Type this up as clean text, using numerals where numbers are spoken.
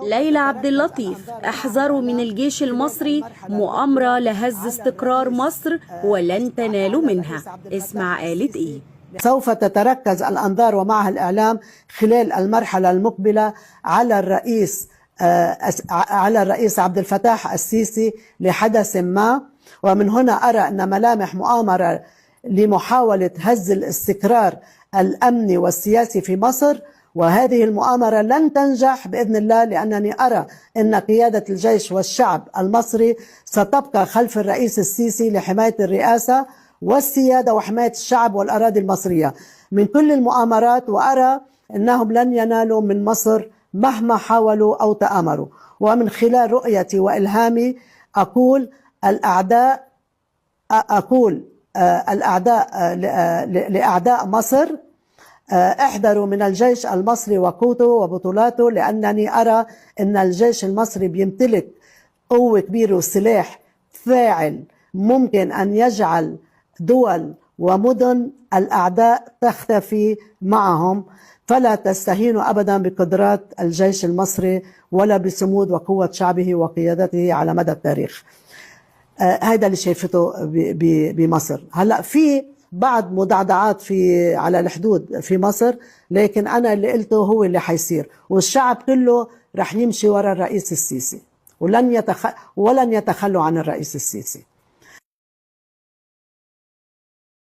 ليلى عبد اللطيف: احذروا من الجيش المصري، مؤامرة لهز استقرار مصر ولن تنالوا منها. اسمع قالت ايه. سوف تتركز الأنظار ومعها الإعلام خلال المرحلة المقبلة على الرئيس عبد الفتاح السيسي لحدث ما، ومن هنا أرى أن ملامح مؤامرة لمحاولة هز الاستقرار الأمني والسياسي في مصر، وهذه المؤامرة لن تنجح بإذن الله، لأنني أرى أن قيادة الجيش والشعب المصري ستبقى خلف الرئيس السيسي لحماية الرئاسة والسيادة وحماية الشعب والأراضي المصرية من كل المؤامرات، وأرى أنهم لن ينالوا من مصر مهما حاولوا أو تآمروا. ومن خلال رؤيتي وإلهامي أقول لأعداء مصر: احذروا من الجيش المصري وقوته وبطولاته، لأنني أرى أن الجيش المصري بيمتلك قوة كبيرة وسلاح فاعل ممكن أن يجعل دول ومدن الأعداء تختفي معهم. فلا تستهينوا أبدا بقدرات الجيش المصري ولا بصمود وقوة شعبه وقيادته على مدى التاريخ. هذا اللي شايفته بمصر. هلأ في بعض مدعدعات على الحدود في مصر، لكن أنا اللي قلته هو اللي حيصير، والشعب كله رح يمشي وراء الرئيس السيسي ولن يتخلوا عن الرئيس السيسي.